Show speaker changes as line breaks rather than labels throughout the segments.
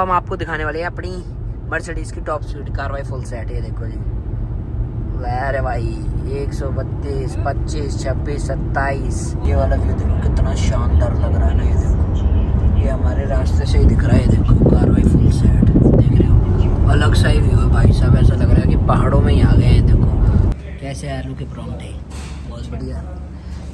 हम आपको दिखाने वाले हैं अपनी मर्सिडीज की टॉप स्पीड कार्रवाई फुल सेट। ये देखो जी, अरे भाई 132, 25, 26, 27। ये वाला व्यू देखो कितना शानदार लग रहा है ना। ये देखो, ये हमारे रास्ते से ही दिख रहा है। ये देखो कार्रवाई फुल सेट देख रहे हो, अलग सा ही व्यू है भाई साहब। ऐसा लग रहा है कि पहाड़ों में ही आ गए हैं। देखो कैसे आलू के परांठे, बहुत बढ़िया।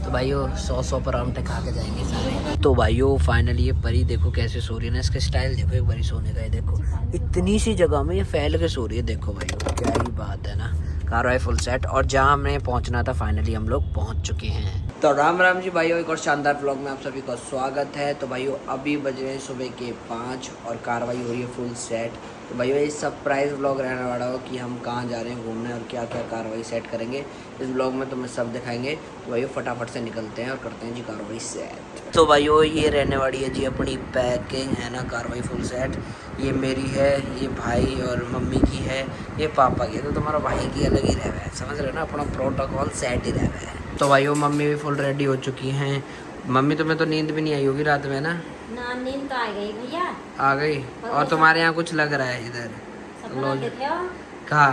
तो भाइयों 100 परांठे खा के जाएंगे सारे। तो भाइयों फाइनली ये परी देखो कैसे सो रही है ना। इसका स्टाइल देखो एक बारी सोने का। ये देखो इतनी सी जगह में ये फैल के सो रही है। देखो भाइयों क्या ही बात है ना, कार्रवाई फुल सेट। और जहाँ हमें पहुँचना था फाइनली हम लोग पहुँच चुके हैं। तो राम राम जी भाइयों, एक और शानदार व्लॉग में आप सभी का स्वागत है। तो भाइयों अभी बज रहे हैं सुबह के 5 और कार्रवाई हो रही है फुल सेट। तो भाइयों ये सरप्राइज़ व्लॉग रहने वाला हो कि हम कहाँ जा रहे हैं घूमने और क्या क्या कार्रवाई सेट करेंगे इस व्लॉग में, तो मैं सब दिखाएंगे। तो भाइयों फटाफट से निकलते हैं और करते हैं जी कार्रवाई सेट। तो भाइयों ये रहने वाली है जी अपनी पैकिंग है ना, कार्रवाई फुल सेट। ये मेरी है, ये भाई और मम्मी की है, ये पापा की है। तो तुम्हारा भाई की अलग ही रहता है, समझ रहे हो ना, अपना प्रोटोकॉल सेट ही रहता है। तो भाइयों मम्मी भी फुल रेडी हो चुकी हैं। मम्मी तुम्हें तो नींद भी नहीं आई होगी रात में ना?
ना नींद तो आ गई भैया,
आ गई। और तुम्हारे यहाँ कुछ लग रहा है इधर कहा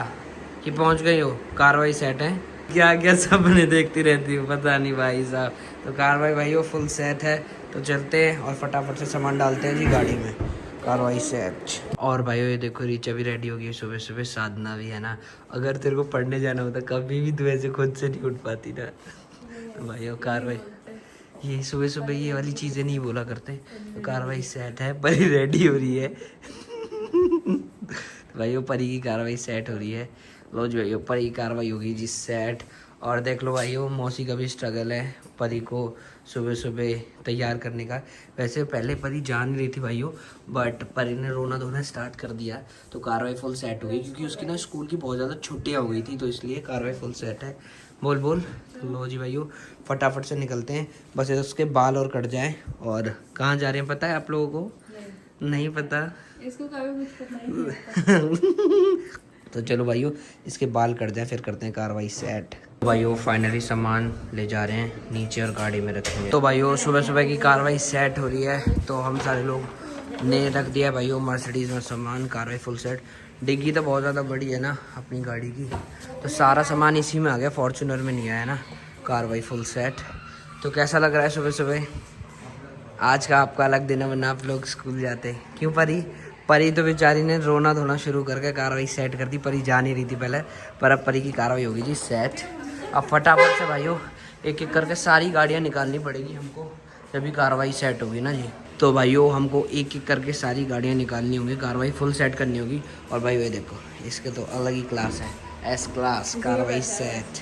कि पहुँच गई हो, कार्रवाई सेट है। क्या क्या सपने देखती रहती हूँ पता नहीं भाई साहब। तो कार्रवाई भाइयों फुल सेट है। तो चलते हैं और फटाफट से सामान डालते हैं जी गाड़ी में, कार्रवाई सेट। और भाइयों ये देखो रीचा भी रेडी हो गई है सुबह सुबह, साधना भी है ना। अगर तेरे को पढ़ने जाना होता कभी भी तू ऐसे खुद से नहीं उठ पाती ना। तो भाइयों कार्रवाई ये सुबह सुबह ये वाली चीज़ें नहीं बोला करते। तो कार्रवाई सेट है, परी रेडी हो रही है। तो भाइयों परी की कार्रवाई सेट हो रही है। लो जी भाइयों परी की कार्रवाई होगी जी सेट। और देख लो भाइयों मौसी का भी स्ट्रगल है परी को सुबह सुबह तैयार करने का। वैसे पहले परी जान नहीं रही थी भाइयों, बट परी ने रोना धोना स्टार्ट कर दिया तो कार्रवाई फुल सेट हो गई, क्योंकि उसकी ना स्कूल की बहुत ज़्यादा छुट्टियाँ हो गई थी, तो इसलिए कार्रवाई फुल सेट है। बोल बोल। लो जी भाइयों फटाफट से निकलते हैं, बस उसके बाल और कट जाएं। और कहाँ जा रहे हैं पता है आप लोगों को? नहीं पता
इसको कभी कुछ पता नहीं।
तो चलो भाइयों इसके बाल कट जाए फिर करते हैं कार्रवाई सेट। भाइयों फाइनली सामान ले जा रहे हैं नीचे और गाड़ी में रखेंगे। तो भाइयों सुबह सुबह की कार्रवाई सेट हो रही है। तो हम सारे लोग ने रख दिया है भाइयों मर्सिडीज़ में सामान, कार्रवाई फुल सेट। डिग्गी तो बहुत ज़्यादा बड़ी है ना अपनी गाड़ी की, तो सारा सामान इसी में आ गया, फॉर्चूनर में नहीं आया ना। कार्रवाई फुल सेट। तो कैसा लग रहा है सुबह सुबह? आज का आपका अलग दिन है, वरना आप लोग स्कूल जाते। क्यों परी? परी तो बेचारी ने रोना धोना शुरू करके कार्रवाई सेट कर दी। परी जा नहीं रही थी पहले, पर अब परी की कार्रवाई होगी जी सेट। अब फटाफट से भाइयों एक एक करके सारी गाड़ियाँ निकालनी पड़ेगी हमको, जब भी कार्रवाई सेट होगी ना जी। तो भाइयों हमको एक एक करके सारी गाड़ियाँ निकालनी होगी, कार्रवाई फुल सेट करनी होगी। और भाई ये देखो इसके तो अलग ही क्लास है, एस क्लास कार्रवाई सेट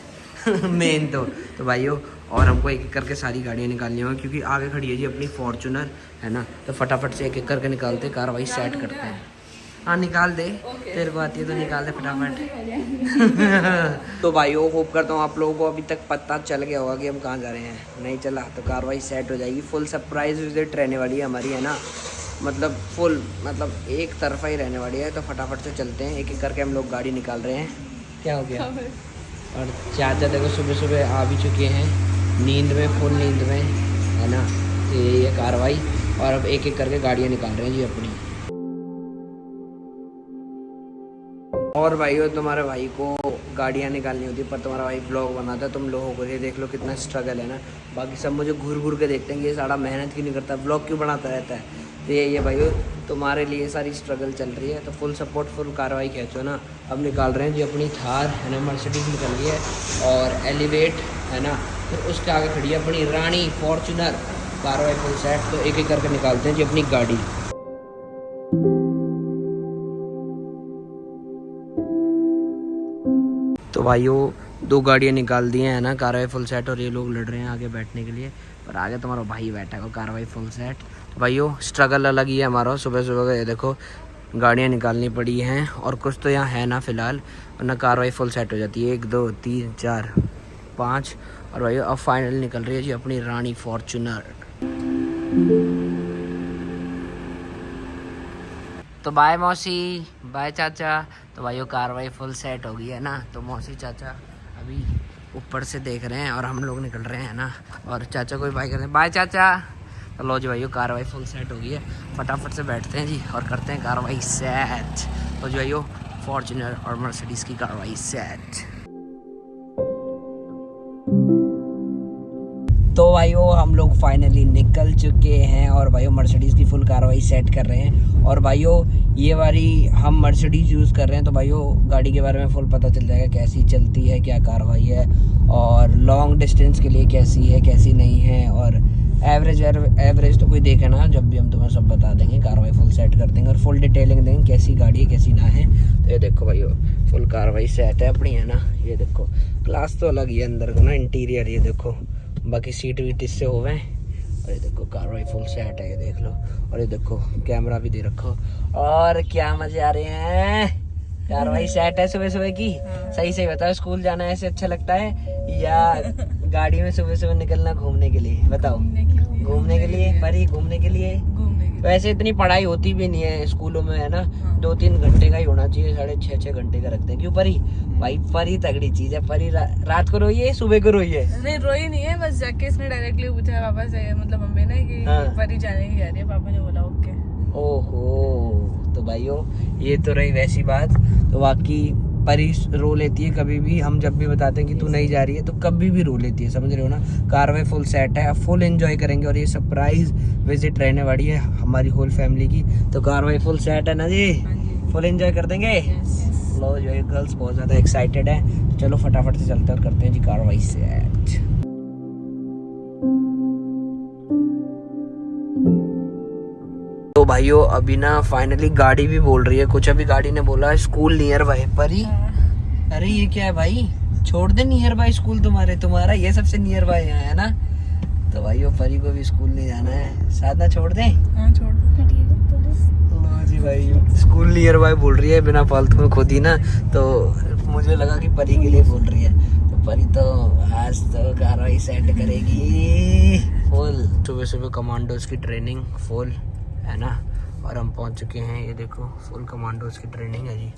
मेन तो भाइयों और हमको एक एक करके सारी गाड़ियाँ निकालनी होगी, क्योंकि आगे खड़ी है जी अपनी फॉर्चूनर है ना। तो फटाफट से एक एक करके निकालते, कार्रवाई सेट करते हैं। हाँ निकाल दे, तेरे को आती है तो निकाल दे फटाफट। तो भाइयों होप करता हूँ आप लोगों को अभी तक पता चल गया होगा कि हम कहाँ जा रहे हैं। नहीं चला तो कार्रवाई सेट हो जाएगी। फुल सरप्राइज विजिट रहने वाली है हमारी है ना, मतलब फुल मतलब एक तरफा ही रहने वाली है। तो फटाफट से चलते हैं, एक एक करके हम लोग गाड़ी निकाल रहे हैं। क्या हो गया? और चाचा देखो सुबह सुबह आ भी चुके हैं नींद में, फुल नींद में है ना। ये कार्रवाई और अब एक एक करके गाड़ियाँ निकाल रहे हैं जी अपनी। और भाइयों तुम्हारे भाई को गाड़ियाँ निकालनी होती है, पर तुम्हारा भाई ब्लॉग बनाता है, तुम लोगों को ये देख लो कितना स्ट्रगल है ना। बाकी सब मुझे घूर घूर के देखते हैं कि ये सारा मेहनत क्यों नहीं करता, ब्लॉग क्यों बनाता रहता है। तो ये भाइयों तुम्हारे लिए सारी स्ट्रगल चल रही है। तो फुल सपोर्ट फुल कार्रवाई खींचो ना। अब निकाल रहे हैं जी अपनी थार है ना, मर्सिडीज निकल गई है और एलिवेट है ना। फिर उसके आगे खड़ी है अपनी रानी फॉर्चूनर, कार्रवाई फुल सेट। तो एक एक करके निकालते हैं जी अपनी गाड़ी। तो भाइयों 2 गाड़ियाँ निकाल दी हैं है ना, कार्रवाई फुल सेट। और ये लोग लड़ रहे हैं आगे बैठने के लिए, पर आगे तुम्हारा भाई बैठा है कार्रवाई फुल सेट। तो भाइयों स्ट्रगल अलग ही है हमारा सुबह सुबह का। ये देखो गाड़ियाँ निकालनी पड़ी हैं और कुछ तो यहाँ है ना फ़िलहाल, वरना कार्रवाई फुल सेट हो जाती है। 1 2 3 4 5। और भाइयों अब फाइनल निकल रही है जी अपनी रानी फॉर्चूनर। तो बाय मौसी, बाय चाचा। तो भाइयों कार्रवाई फुल सेट हो गई है ना। तो मौसी चाचा अभी ऊपर से देख रहे हैं और हम लोग निकल रहे हैं ना। और चाचा को भी बाय कर रहे हैं, बाय चाचा। तो लो जी भाइयों कार्रवाई फुल सेट हो गई है, फटाफट से बैठते हैं जी और करते हैं कार्रवाई सेट। तो जी भाइयों फॉर्च्यूनर और मर्सिडीज़ की कार्रवाई सेट। तो भाइयों हम लोग फाइनली निकल चुके हैं और भाइयों मर्सिडीज़ की फुल कार्रवाई सेट कर रहे हैं। और भाइयों ये वाली हम मर्सिडीज़ यूज़ कर रहे हैं, तो भाइयों गाड़ी के बारे में फुल पता चल जाएगा कैसी चलती है, क्या कार्रवाई है और लॉन्ग डिस्टेंस के लिए कैसी है कैसी नहीं है। और एवरेज तो कोई देखे ना, जब भी हम तुम्हें सब बता देंगे, कार्रवाई फुल सेट कर देंगे और फुल डिटेलिंग देंगे कैसी गाड़ी है कैसी ना है। तो ये देखो भाइयों फुल कार्रवाई सेट है अपनी, है ना। ये देखो क्लास तो अलग ही है अंदर को ना, इंटीरियर ये देखो, बाकी सीट वीट इससे हो गए। और ये देखो कार्रवाई फुल सेट है, ये देख लो। और ये देखो कैमरा भी दे रखो। और क्या मजे आ रहे हैं, कार्रवाई सेट है सुबह सुबह की। सही सही बताओ, स्कूल जाना ऐसे अच्छा लगता है या गाड़ी में सुबह सुबह निकलना घूमने के लिए? बताओ। घूमने के लिए परी, घूमने के लिए। वैसे इतनी पढ़ाई होती भी नहीं है स्कूलों में, है ना। 2-3 घंटे का ही होना चाहिए, 6.5 घंटे का रखते हैं। क्यों परी? भाई परी तगड़ी चीज है। परी रात को रोई है, सुबह को रोई है?
नहीं रोई नहीं है, बस जाके इसने डायरेक्टली पूछा पापा से, मतलब मम्मी ने कि परी जाने की कह रही है। पापा ने बोला ओके। ओहो,
तो भाइयों ये तो रही वैसी बात। तो बाकी परी रो लेती है कभी भी, हम जब भी बताते हैं कि तू नहीं जा रही है तो कभी भी रो लेती है, समझ रहे हो ना। कार्रवाई फुल सेट है, फुल एंजॉय करेंगे और ये सरप्राइज विजिट रहने वाली है हमारी होल फैमिली की। तो कार्रवाई फुल सेट है ना जी, फुल एंजॉय कर देंगे। लो जो ये गर्ल्स बहुत ज़्यादा एक्साइटेड है, तो चलो फटाफट से चलते और करते हैं जी कार्रवाई सेट। तो भाइयों अभी ना फाइनली गाड़ी भी बोल रही है कुछ। अभी गाड़ी ने बोला स्कूल नियर बाय। परी अरे ये क्या है भाई, छोड़ दे नियर बाय स्कूल तुम्हारा ये सबसे नियर बाय है ना। तो भाइयों परी को भी स्कूल नहीं जाना है, साधना छोड़ दे।
छोड़ दो
जी भाई स्कूल नियर बाय बोल रही है बिना फालतू में खुद ही ना, तो मुझे लगा कि परी के लिए बोल रही है। तो परी तो आज तो कार्रवाई सेट करेगी फुल। सुबह सुबह कमांडोज की ट्रेनिंग फुल, है ना। और हम पहुंच चुके हैं, ये देखो फुल कमांडोज की ट्रेनिंग है जी।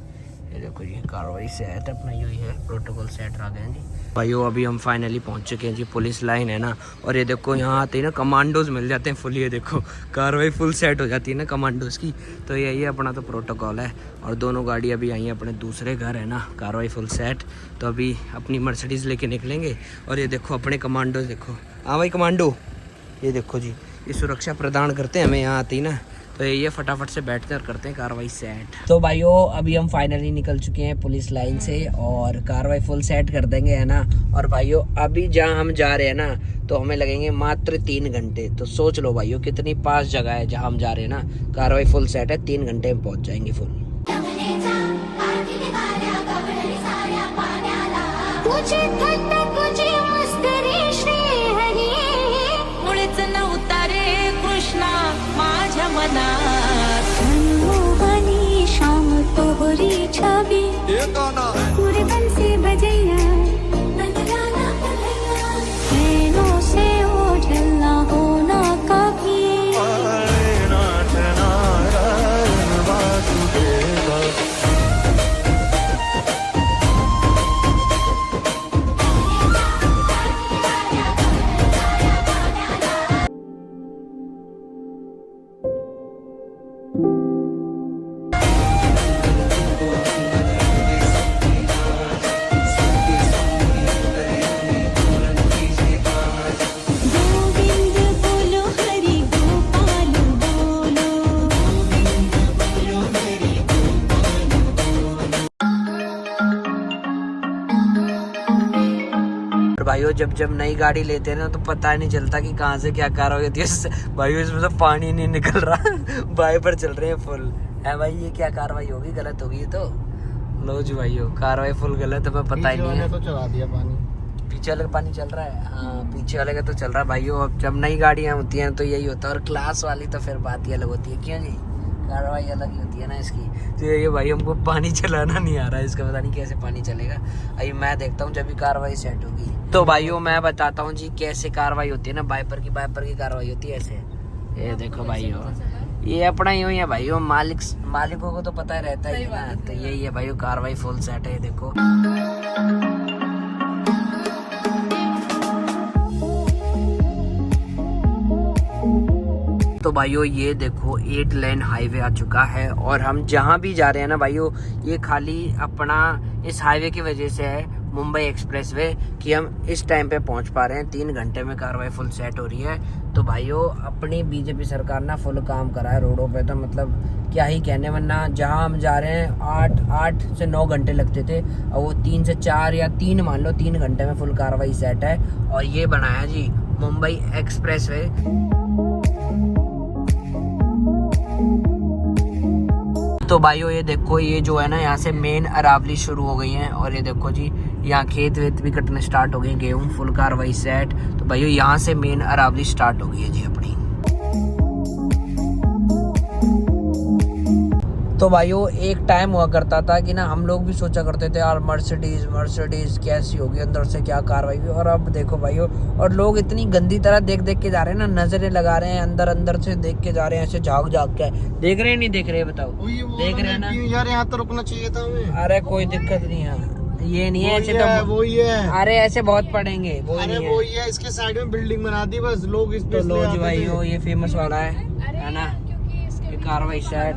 ये देखो जी कार्रवाई सेट अपना यही है, प्रोटोकॉल सेट आ गए हैं जी भाइयों। अभी हम फाइनली पहुंच चुके हैं जी, पुलिस लाइन है ना। और ये देखो यहाँ आते ही ना कमांडोज मिल जाते हैं फुल। ये देखो कार्रवाई फुल सेट हो जाती है ना कमांडोज की। तो यही अपना तो प्रोटोकॉल है। और दोनों गाड़ी अभी आई हैं अपने दूसरे घर, है ना। कार्रवाई फुल सेट। तो अभी अपनी मर्सिडीज़ लेके निकलेंगे। और ये देखो अपने कमांडोज देखो। हाँ भाई कमांडो, ये देखो जी ये सुरक्षा प्रदान करते हैं हमें यहाँ आती ना। तो ये फटाफट से बैठते हैं और करते हैं कार्रवाई सेट। तो भाइयों अभी हम फाइनली निकल चुके हैं पुलिस लाइन से और कार्रवाई फुल सेट कर देंगे, है ना। और भाइयों अभी जहाँ हम जा रहे हैं ना, तो हमें लगेंगे मात्र 3 घंटे। तो सोच लो भाइयों कितनी पास जगह है जहाँ हम जा रहे हैं ना। कार्रवाई फुल सेट है, 3 घंटे में पहुँच जाएंगे फुल।
मनमोहनी शाम तोहरी छवि पूरे बन से बजैया नैनों से ओझल ना होना कभी।
भाइयों जब नई गाड़ी लेते हैं ना तो पता नहीं चलता कि कहाँ से क्या कार्रवाई होती है। भाइयों इसमें तो पानी नहीं निकल रहा बाय पर चल रहे हैं फुल। है भाई ये क्या कार्रवाई होगी, गलत होगी तो। लो जी भाइयों कार्रवाई फुल गलत, हमें पता ही नहीं है।
तो चला दिया पानी,
पीछे वाले का पानी चल रहा है। हाँ पीछे वाले का तो चल रहा है भाइयों। अब जब नई गाड़ियाँ होती हैं तो यही होता है। और क्लास वाली तो फिर बात ही अलग होती है। क्यों जी, कार्रवाई अलग ही होती है ना इसकी। तो ये भाई हमको पानी चलाना नहीं आ रहा है, इसका पता नहीं कैसे पानी चलेगा। अभी मैं देखता हूँ जब भी कार्रवाई सेट होगी। तो भाइयों मैं बताता हूँ जी कैसे कार्रवाई होती है ना। बाइपर की कार्रवाई होती है ऐसे। ये देखो भाइयों ये अपना ही है भाइयों, मालिकों को तो पता रहता ही है ना। तो यही है भाइयों कार्रवाई फुल सेट है। देखो तो भाइयों ये देखो 8 लेन हाईवे आ चुका है और हम जहाँ भी जा रहे हैं ना भाइयों, ये खाली अपना इस हाईवे की वजह से है मुंबई एक्सप्रेसवे कि हम इस टाइम पे पहुंच पा रहे हैं। 3 घंटे में कार्रवाई फुल सेट हो रही है। तो भाइयों अपनी बीजेपी सरकार ना फुल काम करा है रोडों पे, तो मतलब क्या ही कहने, वरना जहां हम जा रहे हैं 8 से 9 घंटे लगते थे और वो 3 से 4 या 3 मान लो 3 घंटे में फुल कार्रवाई सेट है। और ये बनाया जी मुंबई एक्सप्रेसवे। तो भाइयों ये देखो, ये जो है ना यहाँ से मेन अरावली शुरू हो गई है और ये देखो जी यहाँ खेत वेत भी कटने स्टार्ट हो गए, गेहूं फुल कार्रवाई सेट। तो भाइयों यहाँ से मेन अरावली स्टार्ट हो गई है जी अपनी। तो भाइयों एक टाइम हुआ करता था कि ना हम लोग भी सोचा करते थे यार मर्सिडीज कैसी होगी, अंदर से क्या कार्रवाई हुई। और अब देखो भाइयों, और लोग इतनी गंदी तरह देख के जा रहे हैं ना, नजरें लगा रहे हैं, अंदर से देख के जा रहे हैं, ऐसे झाग के। देख रहे हैं नहीं देख रहे बताओ? देख रहे हैं ना
यार, यहाँ तो रुकना चाहिए था हमें।
अरे कोई दिक्कत नहीं है, ये नहीं है ऐसे तो
वो ही है।
अरे ऐसे बहुत पड़ेंगे, वो
अरे
नहीं
वो ही है, इसके साइड में बिल्डिंग बना दी बस, लोग इस पे
तो लो जी भाइयों ये फेमस वाला है ना, ये कार्रवाई सेट।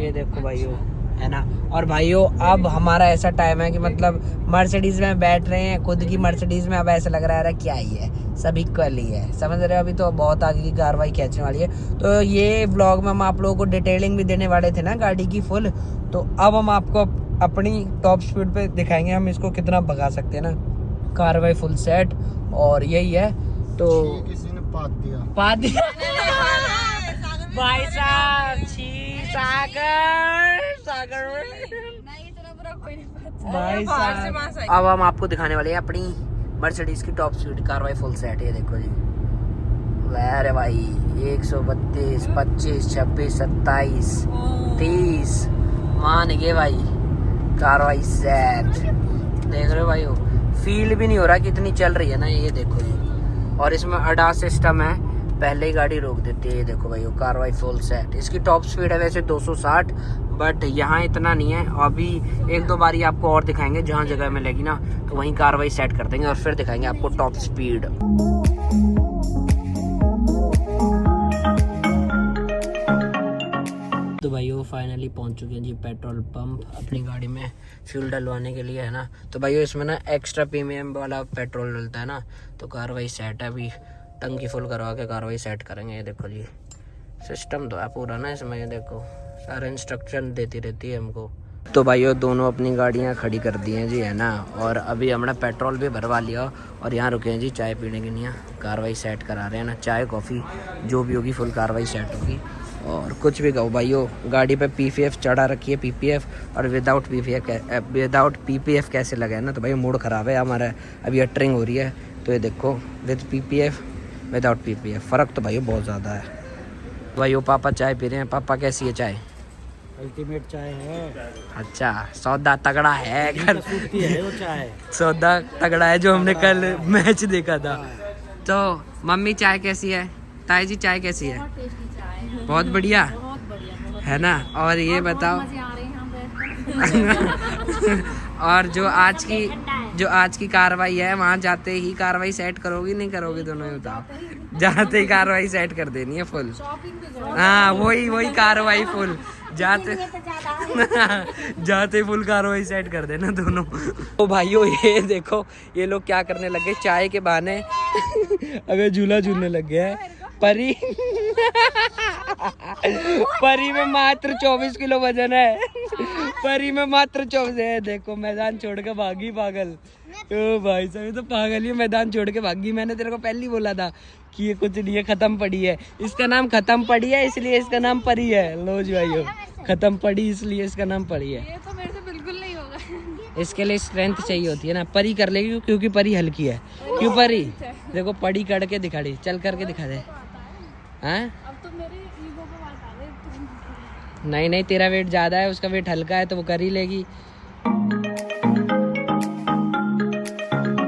ये देखो भाइयों है ना। और भाइयों अब हमारा ऐसा टाइम है कि मतलब मर्सिडीज में बैठ रहे हैं, खुद की मर्सिडीज में। अब ऐसा लग रहा है क्या ही है, सभी कल ही है, समझ रहे हो। अभी तो बहुत आगे की कार्रवाई खींचने वाली है। तो ये व्लॉग में हम आप लोगों को डिटेलिंग भी देने वाले थे ना गाड़ी की फुल, तो अब हम आपको अपनी टॉप स्पीड पे दिखाएंगे हम इसको कितना भगा सकते हैं ना। कार्रवाई फुल सेट और यही है। तो
किसी ने पाद दिया
भाई साहब, सागर भाई साहब। अब हम आपको दिखाने वाले हैं अपनी मर्सिडीज की टॉप स्पीड कार्रवाई फुल सेट। ये देखो जी, अरे भाई 132, 25, 26, 27, 30 मान गए भाई, कार्रवाई सेट। देख रहे हो भाई, फील भी नहीं हो रहा कि इतनी चल रही है ना। ये देखो जी, और इसमें ADAS सिस्टम है, पहले ही गाड़ी रोक देती है। ये देखो भाई कार्रवाई फुल सेट। इसकी टॉप स्पीड है वैसे 260, बट यहाँ इतना नहीं है। अभी 1-2 बारी आपको और दिखाएंगे, जहाँ जगह में लगी ना तो वहीं कार्रवाई सेट कर देंगे और फिर दिखाएंगे आपको टॉप स्पीड। तो भाइयों फाइनली पहुंच चुके हैं जी पेट्रोल पंप अपनी गाड़ी में फ्यूल डलवाने के लिए है ना। तो भाइयों इसमें ना एक्स्ट्रा प्रीमियम वाला पेट्रोल डलता है ना, तो कार्रवाई सेट है। अभी टंकी फुल करवा के कार्रवाई सेट करेंगे। ये देखो जी सिस्टम तो है पूरा ना इसमें, ये देखो सारे इंस्ट्रक्शन देती रहती है हमको। तो भाइयों दोनों अपनी गाड़ियाँ खड़ी कर दी हैं जी है ना, और अभी हमने पेट्रोल भी भरवा लिया और यहाँ रुके हैं जी चाय पीने के लिए। कार्रवाई सेट करा रहे हैं ना, चाय कॉफ़ी जो भी होगी फुल कार्रवाई सेट होगी। और कुछ भी कहो भाइयों, गाड़ी पे PPF चढ़ा रखी है, PPF और विदाउट PPF कैसे लगा है ना। तो भाई मूड ख़राब है हमारा, अभी अटरिंग हो रही है। तो ये देखो विद PPF विदाउट PPF फ़र्क तो भाइयों बहुत ज़्यादा है। भाइयों पापा चाय पी रहे हैं। पापा कैसी है चाय?
अल्टीमेट चाय है।
अच्छा सौदा तगड़ा है घर
है वो चाय,
सौदा तगड़ा है जो हमने कल मैच देखा था। तो मम्मी चाय कैसी है? ताई जी चाय कैसी है? बहुत बढ़िया है ना। और ये बताओ और जो आज की कार्रवाई है, वहाँ जाते ही कार्रवाई सेट करोगी नहीं करोगी? दोनों ही बताओ। जाते ही कार्रवाई सेट कर देनी है फुल। हाँ वही कार्रवाई फुल, जाते फुल कार्रवाई सेट कर देना दोनों। तो भाइयों ये देखो ये लोग क्या करने लगे, चाय के बहाने अबे झूला झूलने लग गया है। परी में मात्र 24 किलो वजन है। परी में मात्र 24 है। देखो मैदान छोड़ के भागी पागल। ओ भाई साहब ये तो पागल ही, मैदान छोड़ के भागी। मैंने तेरे को पहले ही बोला था कि ये कुछ नहीं है, खत्म पड़ी है। इसका नाम खत्म पड़ी है इसलिए इसका नाम परी है। लो जी भाइयों खत्म पड़ी इसलिए इसका नाम परी है।
ये तो मेरे से बिल्कुल नहीं होगा।
इसके लिए स्ट्रेंथ चाहिए होती है ना। परी कर लेगी क्योंकि परी हल्की है। क्यों परी? देखो पड़ी करके दिखाड़ी, चल करके दिखा दे। हाँ
अब तो मेरे ईगो पे बात आ गई।
नहीं तेरा वेट ज्यादा है, उसका वेट हल्का है तो वो कर ही लेगी।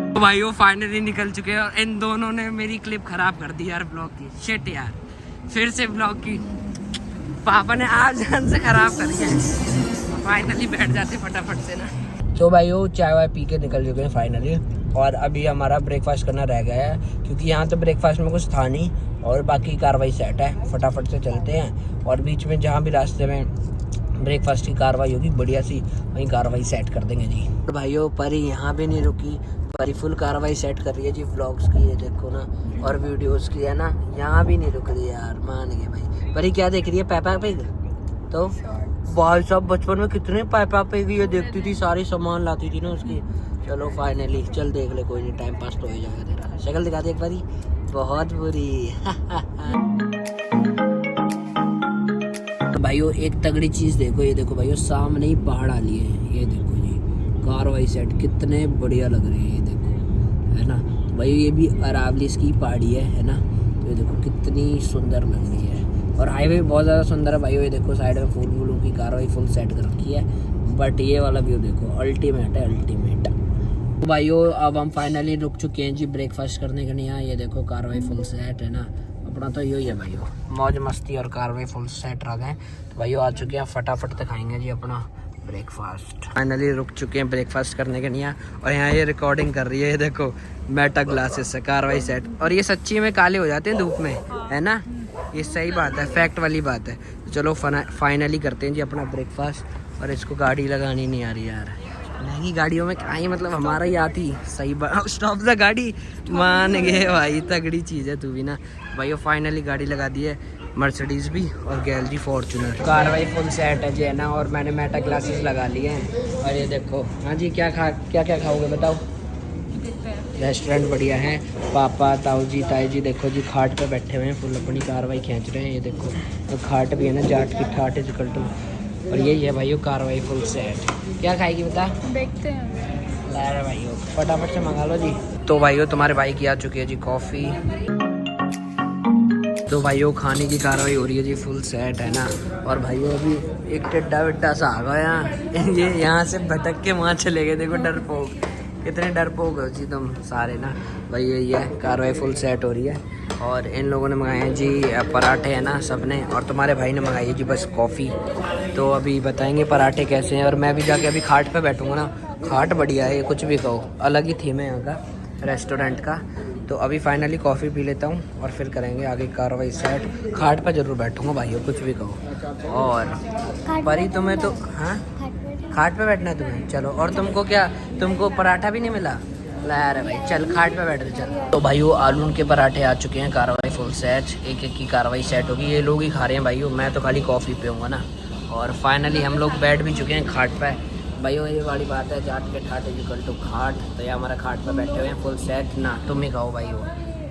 तो भाइयों फाइनली निकल चुके हैं और इन दोनों ने मेरी क्लिप खराब कर दी यार ब्लॉग की। शिट यार, फिर से ब्लॉग की पापा ने आज जान से खराब कर दिया। फाइनली बैठ जाते फटाफट से ना। तो भाइयों चाय वाय पी के निकल चुके हैं फाइनली। और अभी हमारा ब्रेकफास्ट करना रह गया है, क्योंकि यहाँ तो ब्रेकफास्ट में कुछ था नहीं और बाकी कार्रवाई सेट है। फटाफट से चलते हैं और बीच में जहाँ भी रास्ते में ब्रेकफास्ट की कार्रवाई होगी बढ़िया सी, वहीं कार्रवाई सेट कर देंगे जी। तो भाइयों परी यहाँ भी नहीं रुकी, परी फुल कार्रवाई सेट कर रही है जी व्लॉग्स की, ये देखो ना, और वीडियोस की है ना, यहाँ भी नहीं रुक रही है यार, मान गए भाई। परी क्या देख रही है, पेपा पिग? तो भाई साहब बचपन में कितने पेपा पिग ये देखती थी, सारी सामान लाती थी ना उसकी। चलो फाइनली चल देख ले, कोई नहीं, टाइम पास तो हो जाएगा तेरा। शक्ल दिखा दे एक बारी, बहुत बुरी। भाइयों एक तगड़ी चीज़ देखो, ये देखो भाइयों सामने ही पहाड़ आ लिए हैं, ये देखो जी कार्रवाई सेट कितने बढ़िया लग रहे हैं, ये देखो है ना। तो भाई ये भी अरावलीज की पहाड़ी है ना, तो ये देखो कितनी सुंदर लग रही है। और हाईवे भी बहुत ज़्यादा सुंदर है भाइयों, ये देखो साइड में फूल वूलों की कार्रवाई फुल सेट कर रखी है। बट ये वाला व्यू देखो अल्टीमेट है, अल्टीमेट। तो भाइयों अब हम फाइनली रुक चुके हैं जी ब्रेकफास्ट करने के लिए। यहाँ ये देखो कार्रवाई फुल सेट है ना, अपना तो यही है भाइयों, मौज मस्ती और कार्रवाई फुल सेट रह गए। तो भाइयों आ चुके हैं, फटाफट से खाएंगे जी अपना ब्रेकफास्ट। फाइनली रुक चुके हैं ब्रेकफास्ट करने के लिए, और यहाँ ये रिकॉर्डिंग कर रही है, ये देखो मेटा ग्लासेस से कार्रवाई सेट। और ये सच्ची में काले हो जाते हैं धूप में, है ना, ये सही बात है, फैक्ट वाली बात है। चलो फाइनली करते हैं जी अपना ब्रेकफास्ट। और इसको गाड़ी लगानी नहीं आ रही यार, महंगी गाड़ियों में आई, मतलब हमारा ही आती सही बात। स्टॉप द गाड़ी, मान गए भाई, तगड़ी चीज़ है तू भी ना। भाई फाइनली गाड़ी लगा दी है, मर्सिडीज़ भी और गैलरी फॉर्चूनर। कार्रवाई फुल सेट है जी है ना, और मैंने मेटा ग्लासेस लगा लिए हैं। और ये देखो, हाँ जी क्या खाओगे बताओ? रेस्टोरेंट बढ़िया है, पापा ताऊ जी ताई जी देखो जी खाट पे बैठे हुए हैं, फुल अपनी कार्रवाई खींच रहे हैं। ये देखो तो खाट भी है ना, जाट की ठाट इजकल टू। और यही है भाइयों कार्रवाई फुल सेट। क्या खाएगी बता?
देखते हैं।
ला रहे भाइयों, फटाफट से मंगा लो जी। तो भाइयों तुम्हारे भाई की आ चुकी है जी कॉफ़ी। तो भाइयों खाने की कार्रवाई हो रही है जी, फुल सेट है ना। और भाइयों अभी एक टिड्डा विड्डा सा आ गया, ये यहाँ से भटक के वहाँ चले गए, देखो डरपोक, कितने डरपोक हो जी तुम सारे ना। भाई यही है कार्रवाई फुल सेट हो रही है। और इन लोगों ने मंगाए हैं जी पराठे है ना सबने, और तुम्हारे भाई ने मंगाई है जी बस कॉफ़ी। तो अभी बताएंगे पराठे कैसे हैं। और मैं भी जाके अभी खाट पे बैठूंगा ना, खाट बढ़िया है, कुछ भी कहो, अलग ही थीम है यहाँ का रेस्टोरेंट का। तो अभी फाइनली कॉफ़ी पी लेता हूँ और फिर करेंगे आगे कार्रवाई सेट। खाट पे ज़रूर बैठूंगा भाइयों, कुछ भी कहो। और परी तुम्हें तो, हाँ खाट पे बैठना है तुम्हें, चलो। और तुमको क्या, तुमको पराठा भी नहीं मिला? ला यार भाई, चल खाट पे बैठ रहे चल। तो भाइयों आलू के पराठे आ चुके हैं, कार्रवाई फुल सेट, एक एक की कार्रवाई सेट होगी। ये लोग ही खा रहे हैं भाइयों, मैं तो खाली कॉफ़ी पीऊँगा ना। और फाइनली हम लोग बैठ भी चुके हैं खाट पे भाइयों। ये वाली बात है, जाट के ठाट इक्वल टू खाट। तो ये हमारा खाट पे बैठे हुए हैं फुल सेट ना, तुम ही खाओ भाइयों,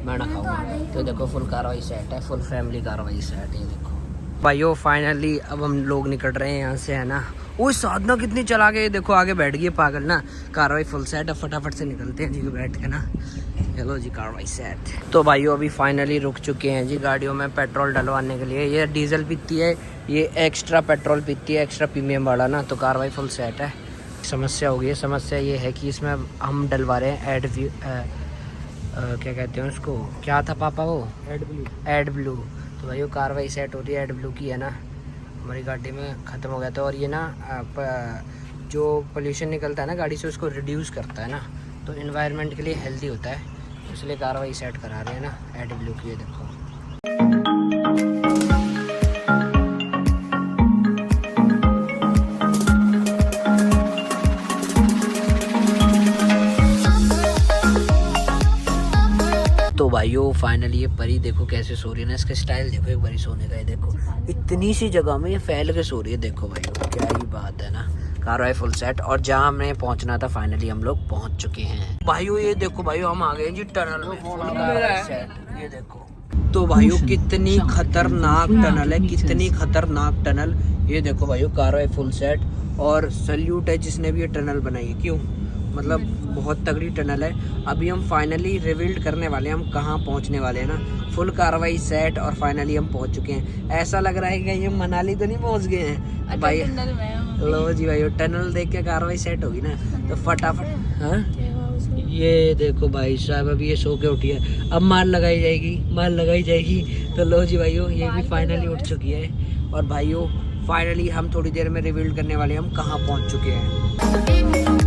मैं ना खाऊंगा। तो देखो फुल कार्रवाई सेट है, फुल फैमिली कार्रवाई सेट, ये देखो भाइयों। फाइनली अब हम लोग निकल रहे हैं यहाँ से है ना। वो साधना कितनी चला गए, देखो आगे बैठ गई पागल ना। कार्रवाई फुल सेट, अब फटाफट से निकलते हैं जी बैठ के ना। चलो जी कार्रवाई सेट। तो भाइयों अभी फाइनली रुक चुके हैं जी गाड़ियों में पेट्रोल डलवाने के लिए। ये डीजल पीती है, ये एक्स्ट्रा पेट्रोल पीती है, एक्स्ट्रा प्रीमियम वाला ना। तो कार्रवाई फुल सेट है। समस्या हो गई है, समस्या ये है कि इसमें हम डलवा रहे हैं क्या कहते हैं उसको, क्या था पापा वो, एड ब्लू। तो भाई वो कार्रवाई सेट होती है एड ब्लू की है ना, हमारी गाड़ी में ख़त्म हो गया था। और ये ना जो पोल्यूशन निकलता है ना गाड़ी से, उसको रिड्यूस करता है ना, तो इन्वायरमेंट के लिए हेल्दी होता है, इसलिए कार्रवाई सेट करा रहे हैं ना एड ब्लू की। ये देखो तो भाइयों फाइनली ये परी देखो कैसे सो रही है ना, इसका स्टाइल देखो एक बारी सोने का। ये देखो इतनी सी जगह में ये फैल के सो रही है, देखो भाइयों क्या ही बात है ना। कार्रवाई फुल सेट। और जहाँ हमें पहुँचना था फाइनली हम लोग पहुँच चुके हैं भाइयों। ये देखो भाइयों हम आ गए जी टनल में, फुल कार्रवाई सेट, ये देखो। तो भाइयों कितनी खतरनाक टनल है, कितनी खतरनाक टनल। ये देखो भाइयों कार्रवाई फुल सेट। और सल्यूट है जिसने भी ये टनल बनाई है, क्यों, मतलब बहुत तगड़ी टनल है। अभी हम फाइनली रिवील्ड करने वाले हैं हम कहाँ पहुँचने वाले हैं ना। फुल कार्रवाई सेट और फाइनली हम पहुँच चुके हैं। ऐसा लग रहा है कि ये मनाली तो नहीं पहुँच गए हैं भाई। लो जी भाई टनल देख के कार्रवाई सेट होगी ना, तो फटाफट। हाँ ये देखो भाई साहब अभी ये सो के उठी है, अब मार लगाई जाएगी। तो लो जी भाइयों ये भी फाइनली उठ चुकी है। और भाइयों फाइनली हम थोड़ी देर में रिवील करने वाले हैं हम कहाँ पहुँच चुके हैं।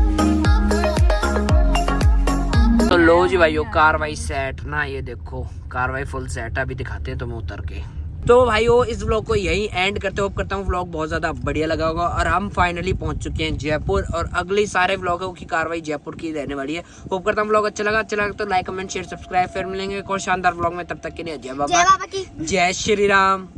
लो जी भाइयों कारवाई सेट ना, ये देखो कारवाई फुल सेट है। अभी दिखाते हैं तुम्हें उतर के। तो भाइयों इस व्लॉग को यहीं एंड करते होप करता हूँ व्लॉग बहुत ज्यादा बढ़िया लगा होगा। और हम फाइनली पहुंच चुके हैं जयपुर और अगले सारे व्लॉगों की कार्रवाई जयपुर की रहने वाली है। होप करता हूँ व्लॉग अच्छा लगा तो लाइक कमेंट शेयर सब्सक्राइब। फिर मिलेंगे एक और शानदार व्लॉग में, तब तक के लिए जय बाबा की, जय श्री राम।